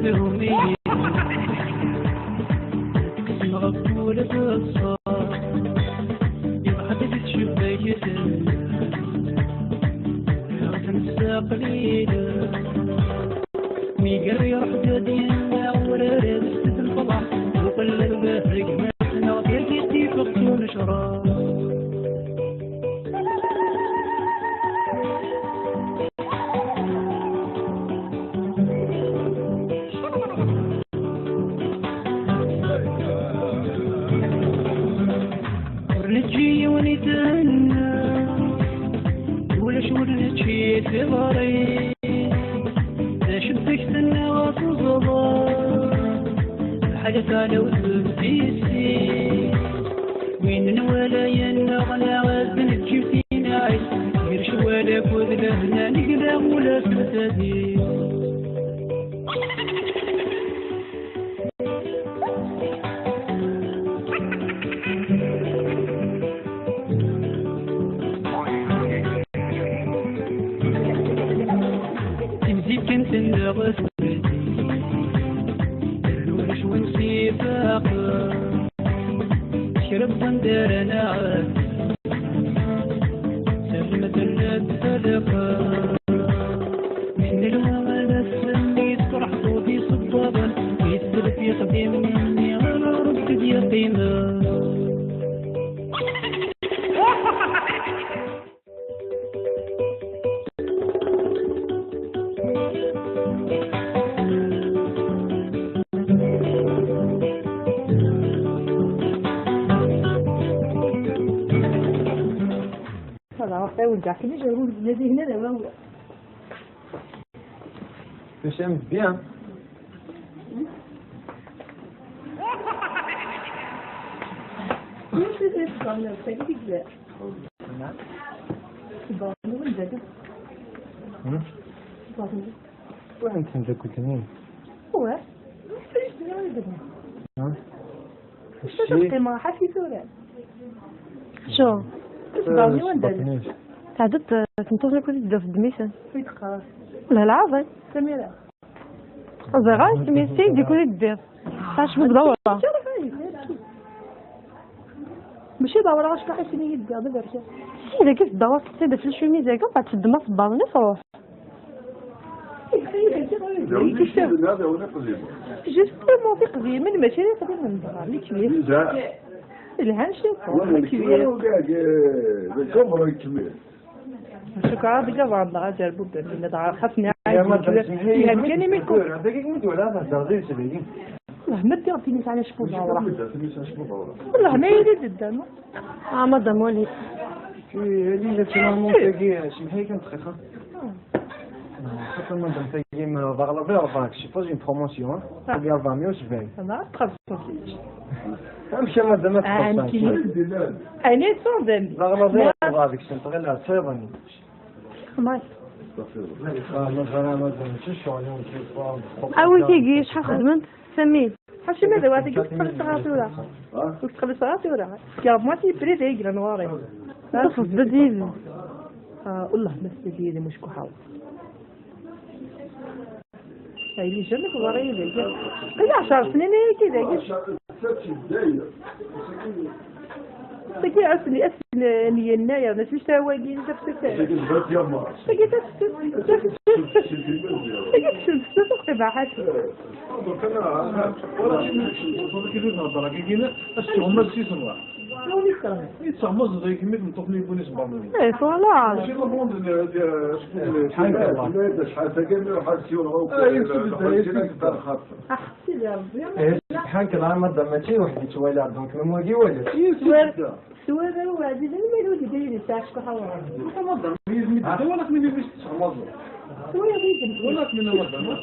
يومي مغفولة الصار يبقى تشوف بيتنا يا تنسى قليلا ميقر يروح جدينا وراري بست الفضح وقل البحر قمتنا يلقيتي فقتون شراب ورنجي ونتهنى ولا شو ورنجي في ضري شبك سنة وصوصبا الحاجة تعالى وتبتيسي وين ولا ينغنى وزن تجيبتينا عيس غير شوالك وذلهنا نقدام ولا ستادي كنت النغس الوش ونسي فاقر شرب صندر نعس سلمة الفلقة من الوغل السمي تفرح صوتي صبابا يسبل في قديم مني غير رد يقينا Que j'aime bien. وين انت كنت مين؟ هو شو ما حكي سوري شو تبغي وين دل تعدت تنتظر كل في الدميسة في تقرا لا العظيم سميرة صغيرة سميتي دي كل الدير عاش بدورة ماشي دورة واش كاع شنو يدي هذا برشا إذا كيف دورة تسيد في الشميزة كاع بعد تشد ما صباغ نصرف جوستومون في قضية من ماشي اللي قضية من برا اللي كبير الهان شي كبير شكرا بقى بعض جربوا بالله خاصني يمكن يمكن دقيق مدي ولا غير سبعين والله ما تعطيني على شكون والله ما يريد الدم مدام وليد في هذه تمامون تاقي شي هي كانت دقيقة خاطر مدام تاقي ما بغلبي رباك شي فاز اون بروموسيون تاقي 470 انا تخصص امشي مدام ما تخصص انا صندم بغلبي رباك شنو تغير تصيبني ماي أول تيجي شحال خدمت سميت حاشي ماذا واحد قلت تخلص غاتورا قلت تخلص غاتورا كيف ما تيبري ذيك نواري تخلص بديل والله ما استديري مش كحاول هاي اللي جنك وري ذيك قل 10 سنين هيك ذيك تجي عسني أسني النايا ناس مش تواجين تفسد تجي تفسد تبع حاجة سوارة وعدي زي ما يقول يدير يساعدك حوالي. تمام. ولك من يبيش تشمزه. سوارة بيجي. ولك من المدن.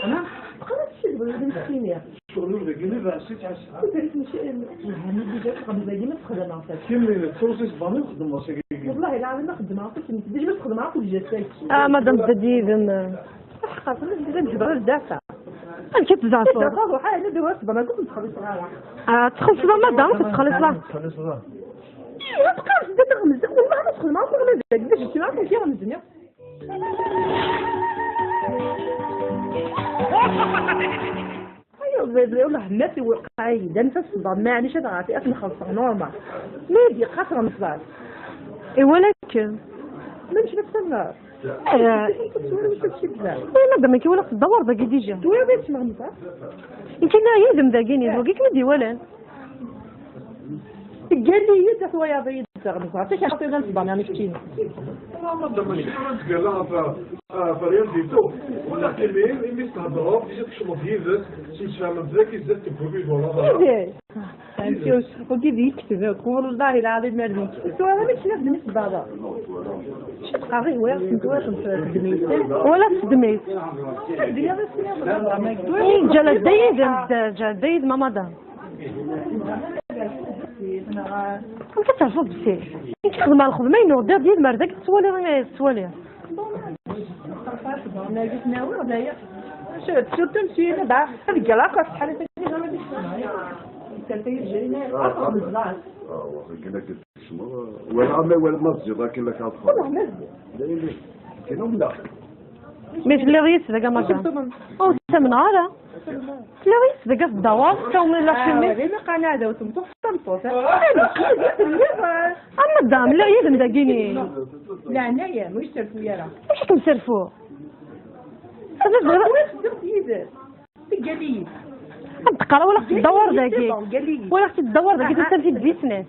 أنا؟ قرأت شيء بالله مسكينة. شغلوا بيجي رأسي عش. كنت مش الهني بيجي قبل بيجي نخدم عصير. كم من التوصيص بنو خدم عصير. والله لا أنا نخدم عصير بيجي بس خدم عصير جالس. مدام بديل. خاطر نجيب الدافع. أنا كنت زعفر. هذا حاجة دروس بنا كنت تخلص لها. تخلص لها مدام تخلص لها. تخلص لها. إيه تقارس ده تغمز والله ما تدخل معه تغمز ده جبت شو معك فيها من الدنيا. والله ما في وقعي ده نفس ما عنيش انا عارفه اصلا خلصه نورمال ما دي خاطر مصدر ولكن مش نفسنا ما دام كي ولا تدور باقي ديجا وين بيت مغمضه يمكن لا يدم داقيني وقيك ما دي ولا قال لي يد شويه بيد تغمضه حتى كان عطينا نصبر انا شفتيني ما دام ماشي قال لها فريال ديتو ولا كلمه اللي تهضروا باش تشرب يزت تمشى مزاكي زدت تبوبي ولا انت واش قلتي لي يكتب والله العظيم ما نكتب انا ماشي نخدم في بابا شي تقاري ولا ولا تدميت جلد دايد ما مدام انت تعرفوا بزاف انت تخدم على الخدمه ينوض ديال مردك السوالي انا قلت ناوي ولا شفت مشينا بعد الكلاكه شحال هكا ما ديش ولا مسجد كاين لك هادخل كاين لا مش اللي غيس ذاك مدام او تم نهار اللي غيس ذاك الدوار كون لا شمي ما قناده وتمطح تنطوس اما الدام لا يدم داقيني لا انايا مش ترفويا راه واش كنسرفو درت يدك قال لي تقرا ولا تدور داكي ولا تدور داكي تسالفي ديسنات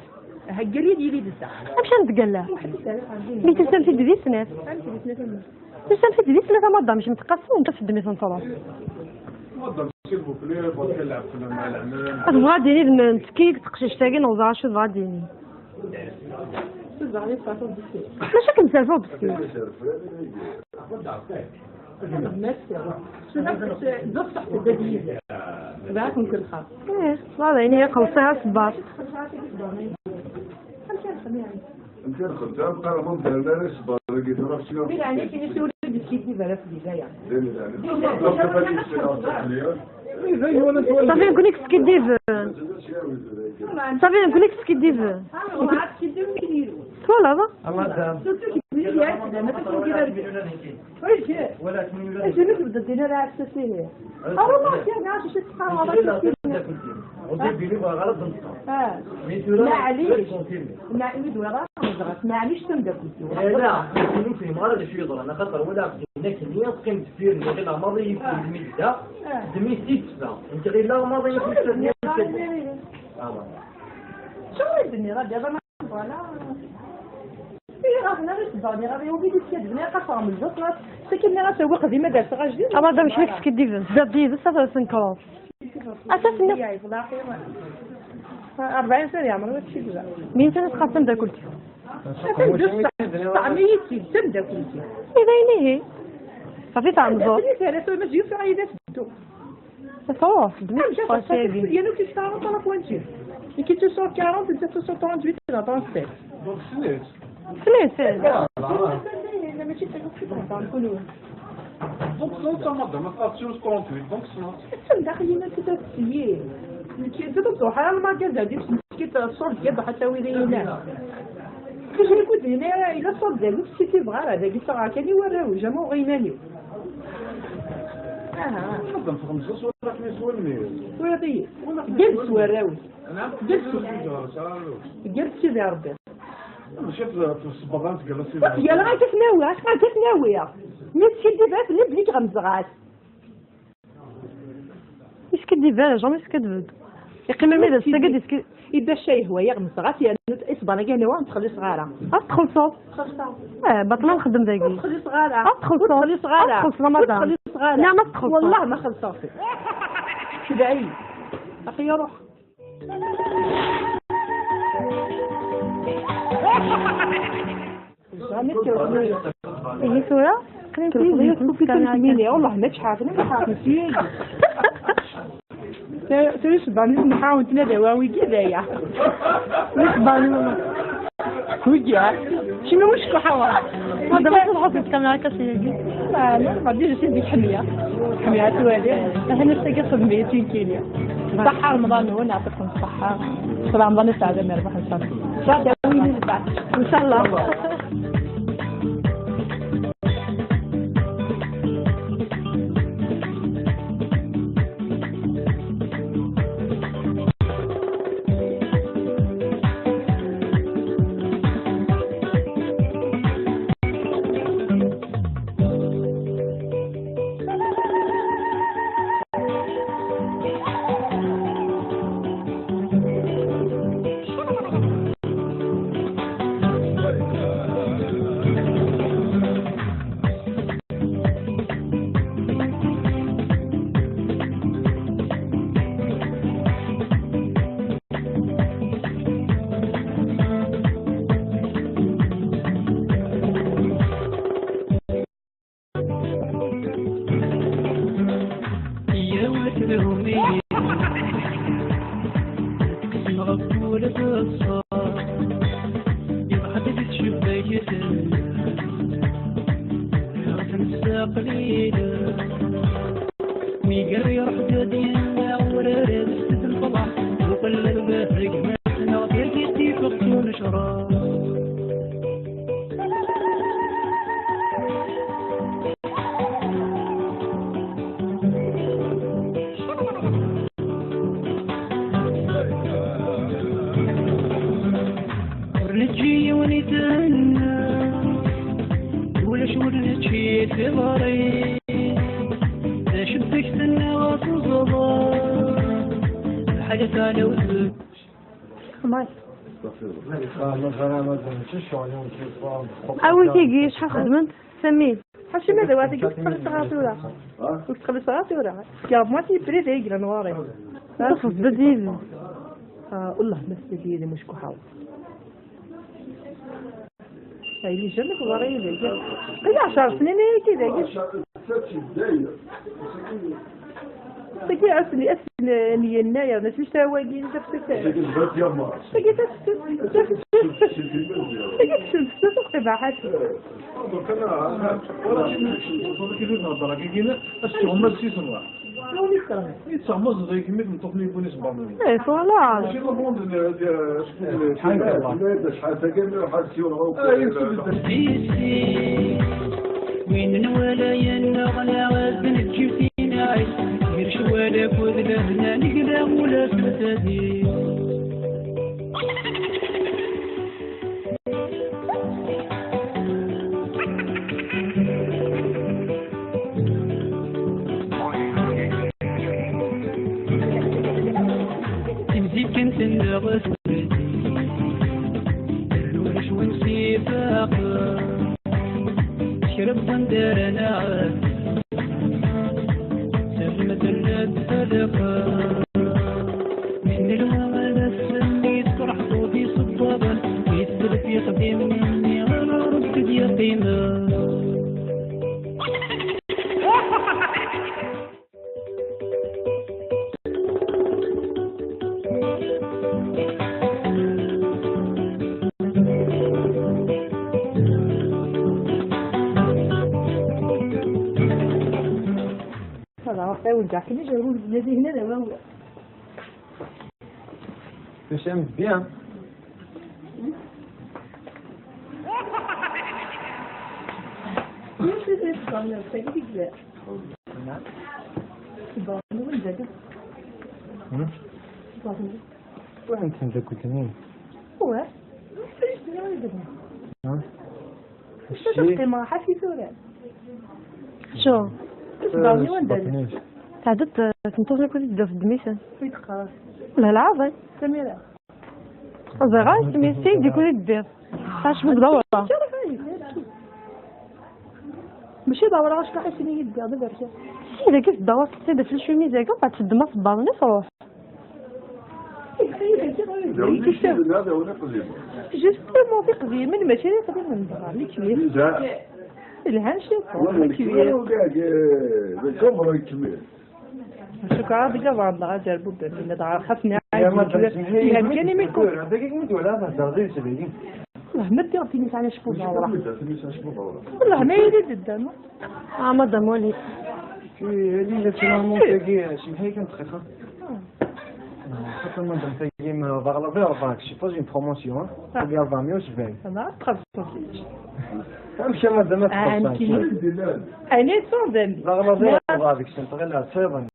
قال لي ديري دسا واش نتقلع ملي تسالفي ديسنات تسالفي ديسنات مدام مش متقاسم انت في الدمي تنطلع مدام سيرفو كلير بغا كنلعب مع العمام تبغى ديني نتكيك تقشش تاكي نوضع شو تبغى ديني ماشي كنسالفو بسكي باكم كل خاص والله يعني هي قلصيها صباط انت الخدام قال ما ندير صبر لقيت راه شنو يعني كاين شي ولد كيدي بلا في البدايه صافي نقول لك سكيديف صافي نقول لك سكيديف ولا هذا الله دام ايش نبدا دينا راه اساسيه والله كان عاش شي معليش معليش تمدا لا في مرة شي يضر انا خاطر ولا هناك اللي يقيم تفير اللي الماضي في المده دمي سيتسا انت غير لا ماضي في الثانيه شو الدنيا راه دابا ما فوالا راه انا صدقني راه وليدي كيدبني قصر من الزوق ساكن راه سوق قديمه دارت راه جديد اما دا مش لك كديف بدا ديز صافي سنكروس اساسا 40 سنه يعملوا هذا الشيء دابا مين سنه تقسم دا كلشي طعميتي تبدا كلشي اذا هي صافي تعمزو ثلاثه ما تجيش عيدات صافي دمي فاسيبي يانو كي صاروا طلع بوانتي كي تصور 40 انت تصور 38 لا 37 دونك سنيت سليس لا ماشي تقول دونك صوت مدام ما فاتشوش 38 دونك صوت داخلين كده تسيي كي تدور حال ما قال دي كي تصور كده حتى ويلينا كيش يقول هنا الى صور ديالو كي تبغى هذا قلت راه كاني وراو جامو غيناني مدام في 5 صور راكني سولني ويضي قلت وراو قلت سيدي ربي مشيت في الصباغان قال سيدي يا لا كتناوي اش ما كتناوي ما تشدي بها اللي بليك غمزغات اش كدير بالها جامي سكدبد يقيم الميدا سكد يسكي يبدا الشاي هو يغمزغات يعني اصبر كاع نوا تخلي صغاره تخلصوا خلصها بطلنا نخدم داكي تخلي صغاره تخلصوا تخلي صغاره تخلصوا مدام تخلي صغاره لا ما تخلصوا والله ما خلصتي تدعي اخي روح هي صورة كلمتي والله ما تحافظني ما حافظتي تريش باني نحاول نداوي كذايا ليش باني ويا شنو مشكو حوا هذا بس نحط الكاميرا كاسيجي لا ما بديش ندير حميه حميه توالي احنا نستقص ب 200 كيلو صحة رمضان هو نعطيكم الصحة رمضان السعادة ما يربح ان شاء الله ان شاء الله نسى قليلا ويقري حدودين ورارد ست الفضح وقلل بهرق ماتنا وكيتي فقتون شراب ورنجي ونتهنى ولا شو ورنجي في ضري شبك النواة وصبا الحاجة ثانية وزد أول تيجي شحال خدمت سميت حشي ماذا واتي قلت تخلص صغاتورا قلت تخلص صغاتورا يا ماتي بريد يقرا نواري تخص بديل والله مستقيلي مش كحاول هاي لي جنك وري لي قل 10 سنين كذا قلت تجي عسني أسني يناير ناس مش تواجين نفسك تجي تسوق تبع حاجة أنا ولا كذي نظرة كذي أشتغل مسيسن واحد يتصمم زي كمية من تقنية بني سبعمية إيه فوالا شيء مضمون شحال تقدر وحال سيورة وين ولا ينغلا وزن تجيبين عيش يرش ولا كود لهنا نقدر ولا ستدي تمزيد كنت ندغس الورش ونسيفاق شرب صندرنا سلمة الفلقة من الوغل السني تفرح صوتي صبابا يثبت في قديم مني غير رد يقينا والجاكيت يقولون الذي هنا ولا Tu aimes bien. وين انت كنت مين؟ هو شو ما حكي سوري شو ضامي وين تعدت تنتظر كل في الدميسة في خلاص لا العظيم سميرة أصغر سميتي دي كل الدير عاش مدورة ماشي دورة واش كحسني يدي هذا برشا إذا كيف دورت سيدة في الشميزة كم بعد تشد ما صباغ نصروف هذا هو قديم جوستومون في قديم من ماشي قديم من برا اللي كبير الهان شي كبير الكبر كبير شكرا بقى والله جربوا بدنا دعاء خفنا يمكن ما يكون دقيقة مدي ولا هذا غير سبعين والله ما تعطيني على شكون والله ما يريد الدم مدام وليد في هذه السلامة تاعي شي هي كانت خيخة حتى مدام تاعي ما باغلا في 4 شي فاز اون بروموسيون تاعي 470 انا تخصص امشي مدام ما تخصص انا صندم باغلا في 4 ديك السنة غير